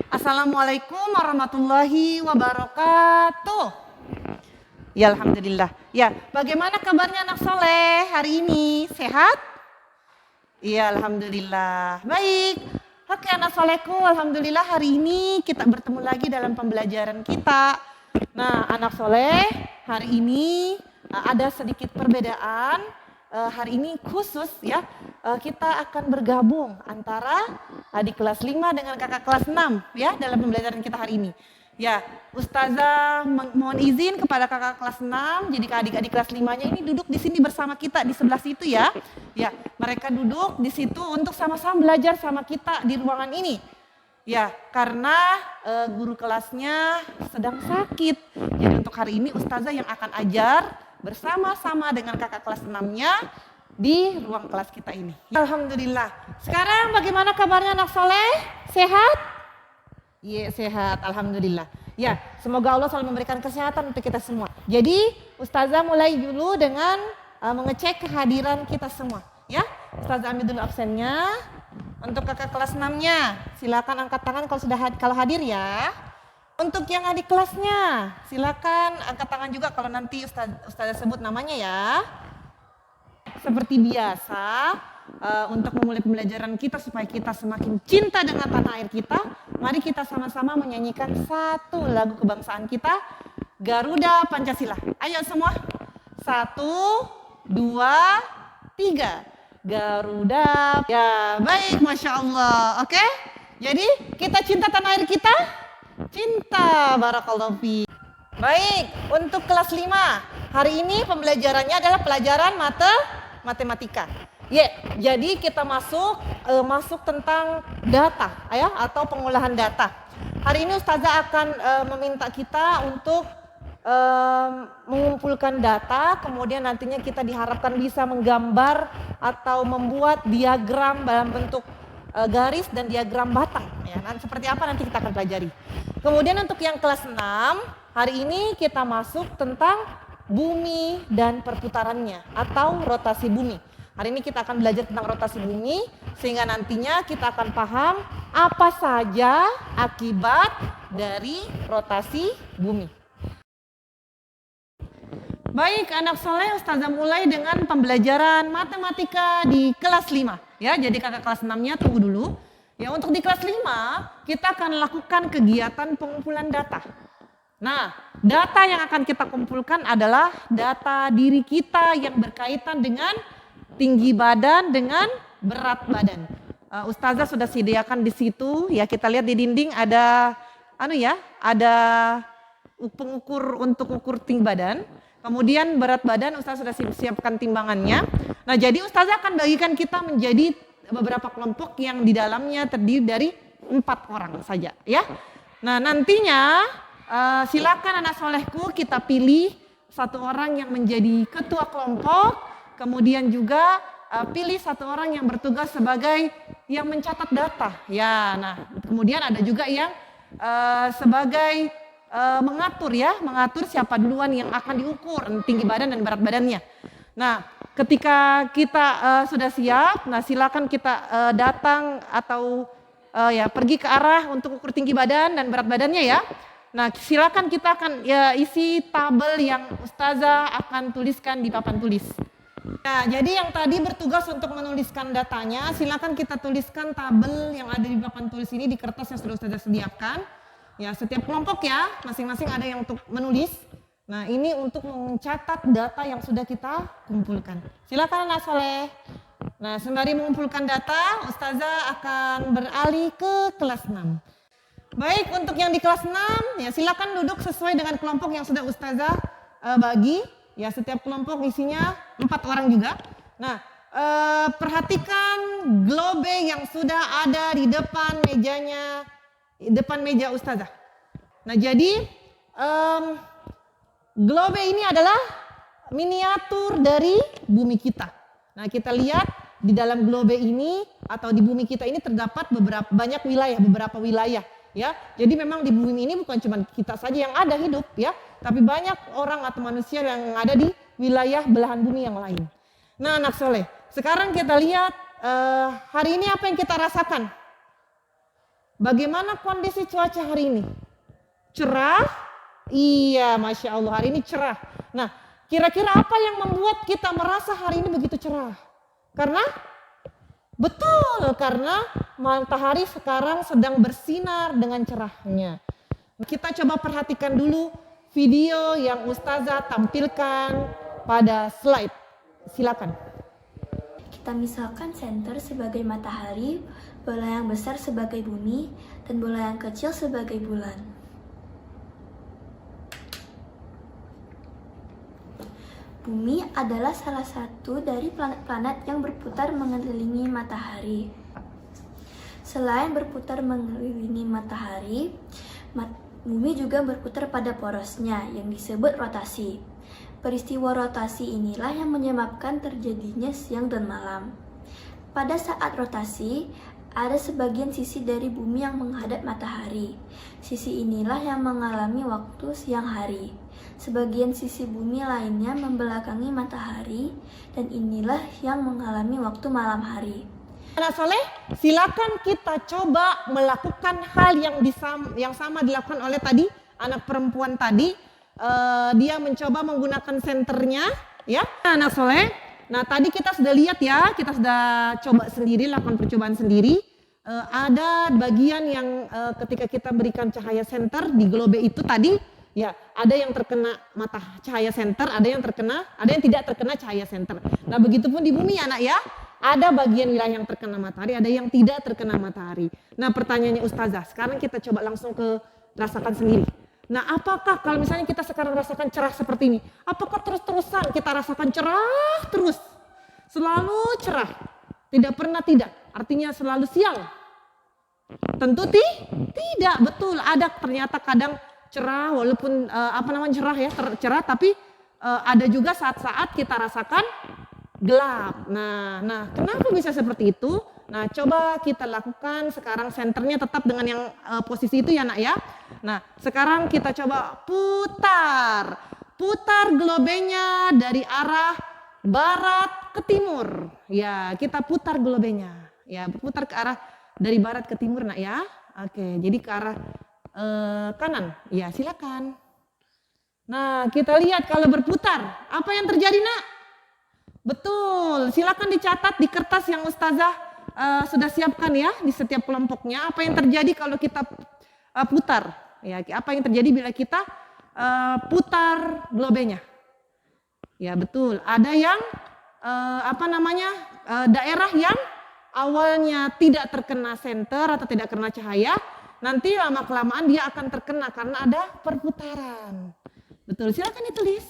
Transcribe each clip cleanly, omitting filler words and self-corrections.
Assalamualaikum warahmatullahi wabarakatuh. Ya alhamdulillah. Ya, bagaimana kabarnya anak soleh hari ini? Sehat? Iya alhamdulillah. Baik. Oke anak solehku, alhamdulillah hari ini kita bertemu lagi dalam pembelajaran kita. Nah anak soleh, hari ini ada sedikit perbedaan. Hari ini khusus ya, kita akan bergabung antara adik kelas 5 dengan kakak kelas 6 ya dalam pembelajaran kita hari ini. Ya, Ustazah mohon izin kepada kakak kelas 6, jadi adik-adik kelas 5-nya ini duduk di sini bersama kita di sebelah situ ya. Ya, mereka duduk di situ untuk sama-sama belajar sama kita di ruangan ini. Ya, karena guru kelasnya sedang sakit. Jadi untuk hari ini Ustazah yang akan ajar bersama-sama dengan kakak kelas 6-nya di ruang kelas kita ini. Alhamdulillah. Sekarang bagaimana kabarnya anak soleh? Sehat? Iya sehat, alhamdulillah. Ya, semoga Allah selalu memberikan kesehatan untuk kita semua. Jadi Ustazah mulai dulu dengan mengecek kehadiran kita semua. Ya, Ustazah ambil dulu absennya. Untuk kakak kelas 6-nya, silakan angkat tangan kalau hadir ya. Untuk yang adik kelasnya, silakan angkat tangan juga kalau nanti Ustazah sebut namanya ya. Seperti biasa, untuk memulai pembelajaran kita supaya kita semakin cinta dengan tanah air kita, mari kita sama-sama menyanyikan satu lagu kebangsaan kita, Garuda Pancasila. Ayo semua, 1, 2, 3. Garuda. Ya, baik, Masya Allah. Oke, jadi kita cinta tanah air kita? Cinta, barakallahu fi. Baik, untuk kelas 5, hari ini pembelajarannya adalah pelajaran matematika. Jadi kita masuk tentang data ya, atau pengolahan data. Hari ini Ustazah akan meminta kita untuk mengumpulkan data, kemudian nantinya kita diharapkan bisa menggambar atau membuat diagram dalam bentuk garis dan diagram batang ya. Nanti seperti apa nanti kita akan pelajari. Kemudian untuk yang kelas 6, hari ini kita masuk tentang bumi dan perputarannya atau rotasi bumi. Hari ini kita akan belajar tentang rotasi bumi sehingga nantinya kita akan paham apa saja akibat dari rotasi bumi. Baik anak soleh, Ustazah mulai dengan pembelajaran matematika di kelas 5 ya. Jadi kakak kelas 6-nya tunggu dulu. Ya, untuk di kelas 5 kita akan lakukan kegiatan pengumpulan data. Nah, data yang akan kita kumpulkan adalah data diri kita yang berkaitan dengan tinggi badan dengan berat badan. Ustazah sudah sediakan di situ ya, kita lihat di dinding ada ada pengukur untuk ukur tinggi badan. Kemudian berat badan Ustazah sudah siapkan timbangannya. Nah, jadi Ustazah akan bagikan kita menjadi beberapa kelompok yang di dalamnya terdiri dari 4 orang saja ya. Nah, nantinya silakan anak solehku kita pilih 1 orang yang menjadi ketua kelompok, kemudian juga pilih 1 orang yang bertugas sebagai yang mencatat data ya. Nah, kemudian ada juga yang sebagai mengatur siapa duluan yang akan diukur tinggi badan dan berat badannya. Nah, ketika kita sudah siap, nah silakan kita datang atau pergi ke arah untuk ukur tinggi badan dan berat badannya ya. Nah, silakan kita akan isi tabel yang Ustazah akan tuliskan di papan tulis. Nah, jadi yang tadi bertugas untuk menuliskan datanya, silakan kita tuliskan tabel yang ada di papan tulis ini di kertas yang sudah Ustazah sediakan. Ya, setiap kelompok ya, masing-masing ada yang untuk menulis. Nah, ini untuk mencatat data yang sudah kita kumpulkan. Silakan anak soleh. Nah, sembari mengumpulkan data, Ustazah akan beralih ke kelas 6. Baik, untuk yang di kelas 6, ya silakan duduk sesuai dengan kelompok yang sudah Ustazah bagi. Ya, setiap kelompok isinya 4 orang juga. Nah, perhatikan globe yang sudah ada di depan meja Ustazah. Nah, jadi globe ini adalah miniatur dari bumi kita. Nah, kita lihat di dalam globe ini atau di bumi kita ini terdapat beberapa wilayah ya. Jadi memang di bumi ini bukan cuma kita saja yang ada hidup ya, tapi banyak orang atau manusia yang ada di wilayah belahan bumi yang lain. Nah, anak soleh, sekarang kita lihat hari ini apa yang kita rasakan? Bagaimana kondisi cuaca hari ini? Cerah? Iya, Masya Allah, hari ini cerah. Nah, kira-kira apa yang membuat kita merasa hari ini begitu cerah? Karena betul, karena matahari sekarang sedang bersinar dengan cerahnya. Kita coba perhatikan dulu video yang Ustazah tampilkan pada slide. Silakan. Kita misalkan senter sebagai matahari, bola yang besar sebagai bumi, dan bola yang kecil sebagai bulan. Bumi adalah salah satu dari planet-planet yang berputar mengelilingi matahari. Selain berputar mengelilingi matahari, bumi juga berputar pada porosnya yang disebut rotasi. Peristiwa rotasi inilah yang menyebabkan terjadinya siang dan malam. Pada saat rotasi, ada sebagian sisi dari bumi yang menghadap matahari. Sisi inilah yang mengalami waktu siang hari. Sebagian sisi bumi lainnya membelakangi matahari, dan inilah yang mengalami waktu malam hari. Anak soleh, silakan kita coba melakukan hal yang sama dilakukan oleh tadi anak perempuan tadi. Dia mencoba menggunakan senternya, ya. Anak soleh. Nah, tadi kita sudah lihat ya, kita sudah coba sendiri, lakukan percobaan sendiri. Ada bagian yang ketika kita berikan cahaya senter di globe itu tadi, ya, ada yang terkena mata cahaya senter, ada yang tidak terkena cahaya senter. Nah, begitupun di bumi anak ya, ada bagian wilayah yang terkena matahari, ada yang tidak terkena matahari. Nah, pertanyaannya Ustazah, sekarang kita coba langsung rasakan sendiri. Nah, apakah kalau misalnya kita sekarang rasakan cerah seperti ini, apakah terus-terusan kita rasakan cerah terus? Selalu cerah, tidak pernah tidak, artinya selalu siang? Tentu tidak, betul. Ada ternyata kadang cerah, walaupun cerah ya, cerah, tapi ada juga saat-saat kita rasakan gelap. Nah, kenapa bisa seperti itu? Nah, coba kita lakukan sekarang senternya tetap dengan yang posisi itu ya nak ya. Nah, sekarang kita coba putar globenya dari arah barat ke timur. Ya, kita putar globenya. Ya, berputar ke arah dari barat ke timur nak ya. Oke, jadi ke arah kanan. Ya, silakan. Nah, kita lihat kalau berputar, apa yang terjadi nak? Betul, silakan dicatat di kertas yang Ustazah sudah siapkan ya di setiap kelompoknya. Apa yang terjadi kalau kita putar? Ya, apa yang terjadi bila kita putar globenya? Ya betul. Ada yang daerah yang awalnya tidak terkena senter atau tidak kena cahaya, nanti lama kelamaan dia akan terkena karena ada perputaran. Betul. Silakan ditulis.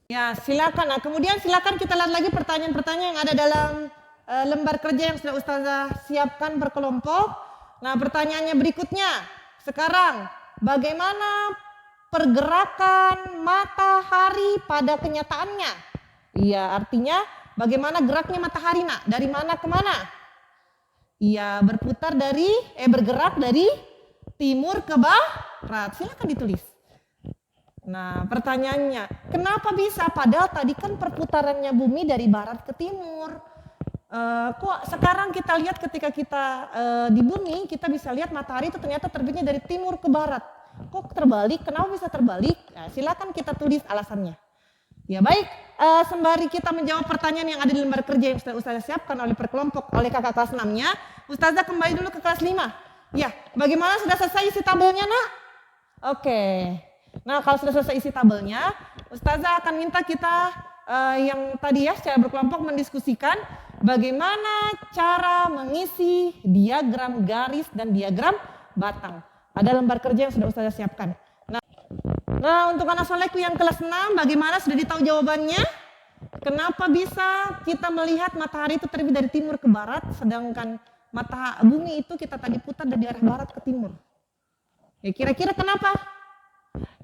Ya silakan. Nah kemudian silakan kita lihat lagi pertanyaan-pertanyaan yang ada dalam lembar kerja yang sudah Ustazah siapkan per kelompok. Nah pertanyaannya berikutnya, sekarang bagaimana pergerakan matahari pada kenyataannya? Iya artinya bagaimana geraknya matahari nak? Dari mana ke mana? Iya bergerak dari timur ke barat. Silakan ditulis. Nah pertanyaannya, kenapa bisa? Padahal tadi kan perputarannya bumi dari barat ke timur. Kok sekarang kita lihat ketika kita di bumi, kita bisa lihat matahari itu ternyata terbitnya dari timur ke barat. Kok terbalik? Kenapa bisa terbalik? Nah, silakan kita tulis alasannya. Ya baik, sembari kita menjawab pertanyaan yang ada di lembar kerja yang sudah Ustazah siapkan oleh perkelompok oleh kakak kelas 6-nya, Ustazah kembali dulu ke kelas 5. Ya, bagaimana sudah selesai isi tabelnya nak? Oke. Nah kalau sudah selesai isi tabelnya, Ustazah akan minta kita yang tadi ya secara berkelompok mendiskusikan bagaimana cara mengisi diagram garis dan diagram batang. Ada lembar kerja yang sudah Ustazah siapkan. Nah untuk anak solehku yang kelas 6, bagaimana sudah ditahu jawabannya? Kenapa bisa kita melihat matahari itu terbit dari timur ke barat, sedangkan bumi itu kita tadi putar dari arah barat ke timur? Ya kira-kira kenapa?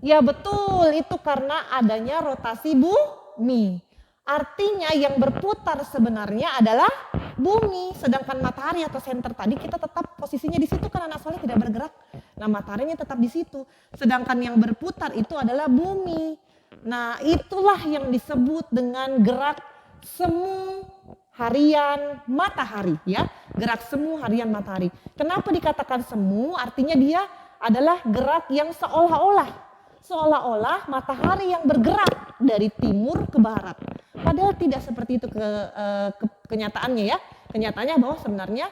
Ya betul, itu karena adanya rotasi bumi. Artinya yang berputar sebenarnya adalah bumi, sedangkan matahari atau senter tadi kita tetap posisinya di situ kan anak soleh tidak bergerak. Nah mataharinya tetap di situ, sedangkan yang berputar itu adalah bumi. Nah itulah yang disebut dengan gerak semu harian matahari ya. gerak semu harian matahari. Kenapa dikatakan semu? Artinya dia adalah gerak yang seolah-olah matahari yang bergerak dari timur ke barat. Padahal tidak seperti itu kenyataannya ya. Kenyataannya bahwa sebenarnya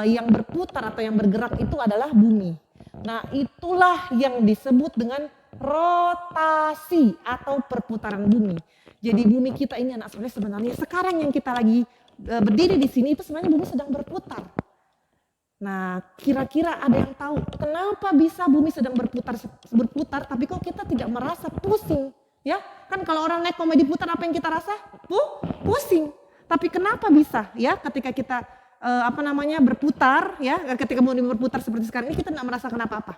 yang berputar atau yang bergerak itu adalah bumi. Nah, itulah yang disebut dengan rotasi atau perputaran bumi. Jadi bumi kita ini anak soleh sebenarnya sekarang yang kita lagi berdiri di sini itu sebenarnya bumi sedang berputar. Nah, kira-kira ada yang tahu kenapa bisa bumi sedang berputar tapi kok kita tidak merasa pusing? Ya, kan kalau orang naik komedi putar apa yang kita rasa? Pusing. Tapi kenapa bisa ya ketika kita berputar ya, ketika bumi berputar seperti sekarang ini kita tidak merasakan apa-apa?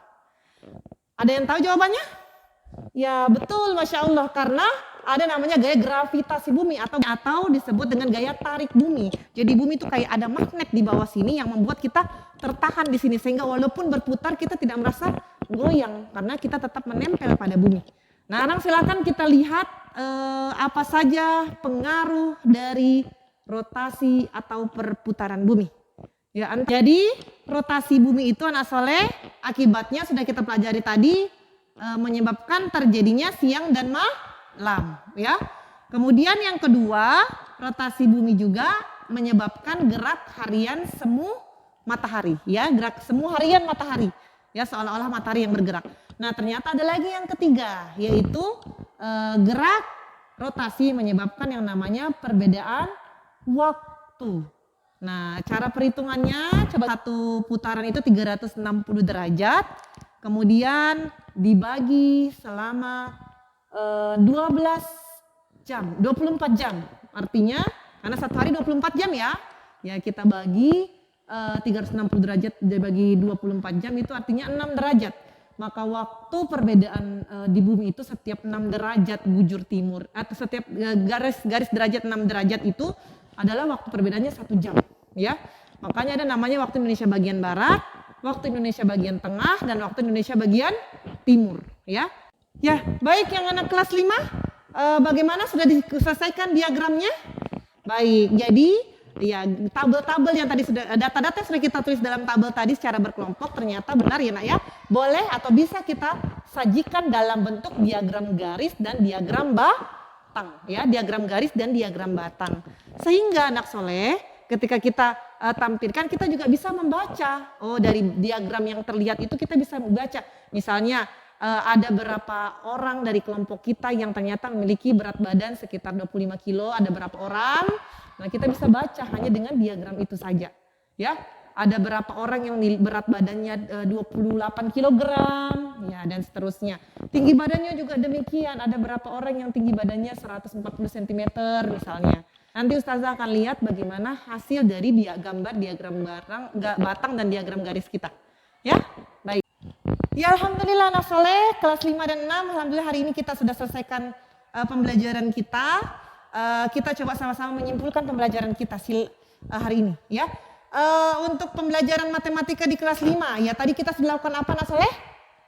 Ada yang tahu jawabannya? Ya betul, Masya Allah, karena ada namanya gaya gravitasi bumi atau disebut dengan gaya tarik bumi. Jadi bumi itu kayak ada magnet di bawah sini yang membuat kita tertahan di sini sehingga walaupun berputar kita tidak merasa goyang karena kita tetap menempel pada bumi. Nah, sekarang silakan kita lihat apa saja pengaruh dari rotasi atau perputaran bumi. Ya, jadi rotasi bumi itu anak soleh akibatnya sudah kita pelajari tadi menyebabkan terjadinya siang dan malam. Ya. Kemudian yang kedua, rotasi bumi juga menyebabkan gerak harian semu matahari. Ya, gerak semu harian matahari. Ya, seolah-olah matahari yang bergerak. Nah, ternyata ada lagi yang ketiga, yaitu gerak rotasi menyebabkan yang namanya perbedaan waktu. Nah, cara perhitungannya coba satu putaran itu 360 derajat, kemudian dibagi selama 24 jam. Artinya karena satu hari 24 jam ya. Ya, kita bagi 360 derajat dibagi 24 jam itu artinya 6 derajat. Maka waktu perbedaan di bumi itu setiap 6 derajat bujur timur atau setiap garis derajat 6 derajat itu adalah waktu perbedaannya 1 jam, ya. Makanya ada namanya waktu Indonesia bagian barat, waktu Indonesia bagian tengah, dan waktu Indonesia bagian timur, ya. Ya, baik yang anak kelas 5, bagaimana sudah diselesaikan diagramnya? Baik, jadi ya tabel-tabel yang tadi sudah data-data sudah kita tulis dalam tabel tadi secara berkelompok ternyata benar ya nak ya. Boleh atau bisa kita sajikan dalam bentuk diagram garis dan diagram batang, ya, diagram garis dan diagram batang. Sehingga anak soleh ketika kita tampilkan kita juga bisa membaca. Oh, dari diagram yang terlihat itu kita bisa membaca. Misalnya ada berapa orang dari kelompok kita yang ternyata memiliki berat badan sekitar 25 kilo, ada berapa orang. Nah, kita bisa baca hanya dengan diagram itu saja. Ya, ada berapa orang yang berat badannya 28 kg, ya, dan seterusnya. Tinggi badannya juga demikian, ada berapa orang yang tinggi badannya 140 cm misalnya. Nanti Ustazah akan lihat bagaimana hasil dari diagram batang dan diagram garis kita. Ya, baik. Ya, alhamdulillah anak soleh kelas 5 dan 6, alhamdulillah hari ini kita sudah selesaikan pembelajaran kita. Kita coba sama-sama menyimpulkan pembelajaran kita hari ini, ya. Untuk pembelajaran matematika di kelas 5, ya tadi kita sudah lakukan apa anak soleh?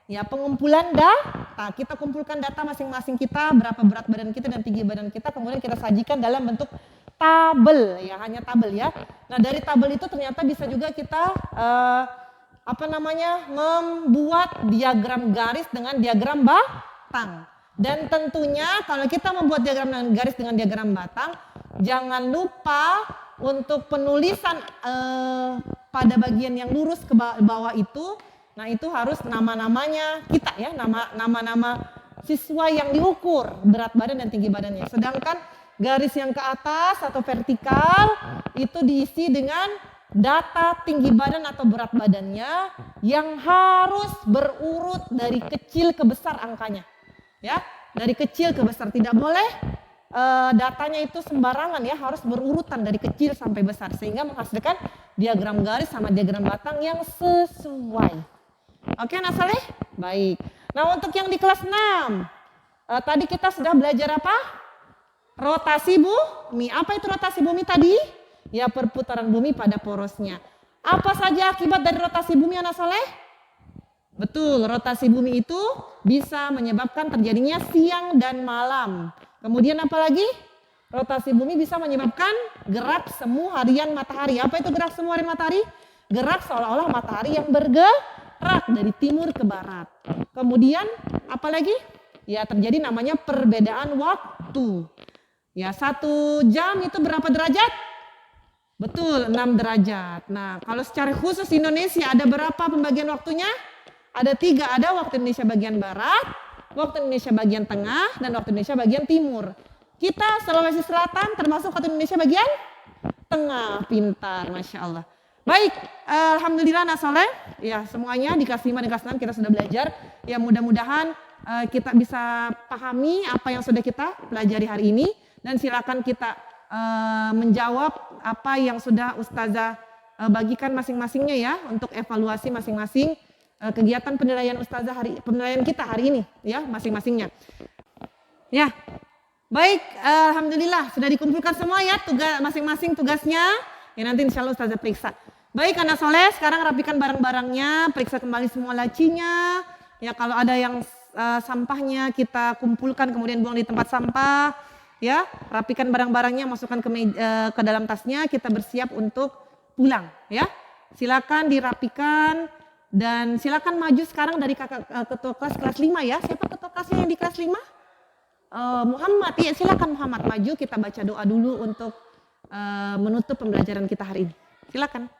Ya, pengumpulan data. Kita kumpulkan data masing-masing kita, berapa berat badan kita dan tinggi badan kita, kemudian kita sajikan dalam bentuk tabel, ya, hanya tabel ya. Nah, dari tabel itu ternyata bisa juga kita membuat diagram garis dengan diagram batang. Dan tentunya kalau kita membuat diagram garis dengan diagram batang, jangan lupa untuk penulisan pada bagian yang lurus ke bawah itu. Nah, itu harus nama-namanya kita ya, nama-nama siswa yang diukur berat badan dan tinggi badannya. Sedangkan garis yang ke atas atau vertikal itu diisi dengan data tinggi badan atau berat badannya yang harus berurut dari kecil ke besar angkanya. Ya, dari kecil ke besar, tidak boleh datanya itu sembarangan ya, harus berurutan dari kecil sampai besar sehingga menghasilkan diagram garis sama diagram batang yang sesuai. Oke, nah Saleh? Baik. Nah, untuk yang di kelas 6 tadi kita sudah belajar apa? Rotasi bumi. Apa itu rotasi bumi tadi? Ya, perputaran bumi pada porosnya. Apa saja akibat dari rotasi bumi anak soleh? Betul, rotasi bumi itu bisa menyebabkan terjadinya siang dan malam. Kemudian apa lagi? Rotasi bumi bisa menyebabkan gerak semu harian matahari. Apa itu gerak semu harian matahari? Gerak seolah-olah matahari yang bergerak dari timur ke barat. Kemudian apalagi? Ya terjadi namanya perbedaan waktu. Ya 1 jam itu berapa derajat? Betul, 6 derajat. Nah kalau secara khusus Indonesia ada berapa pembagian waktunya? Ada 3, ada waktu Indonesia bagian barat, waktu Indonesia bagian tengah, dan waktu Indonesia bagian timur. Kita Sulawesi Selatan termasuk waktu Indonesia bagian tengah. Pintar, Masya Allah. Baik, Alhamdulillah anak soleh. Ya semuanya di kelas 5 dan kelas 6 kita sudah belajar. Ya mudah-mudahan kita bisa pahami apa yang sudah kita pelajari hari ini. Dan silakan kita menjawab apa yang sudah Ustazah bagikan masing-masingnya ya. Untuk evaluasi masing-masing kegiatan penilaian Ustazah penilaian kita hari ini ya masing-masingnya. Ya. Baik, Alhamdulillah sudah dikumpulkan semua ya masing-masing tugasnya. Ya nanti insya Allah Ustazah periksa. Baik anak soleh, sekarang rapikan barang-barangnya, periksa kembali semua lacinya. Ya kalau ada yang sampahnya kita kumpulkan kemudian buang di tempat sampah. Ya, rapikan barang-barangnya, masukkan ke dalam tasnya, kita bersiap untuk pulang. Ya, silakan dirapikan dan silakan maju sekarang dari ketua kelas 5 ya. Siapa ketua kelasnya yang di kelas 5? Muhammad, ya silakan Muhammad maju, kita baca doa dulu untuk menutup pembelajaran kita hari ini. Silakan.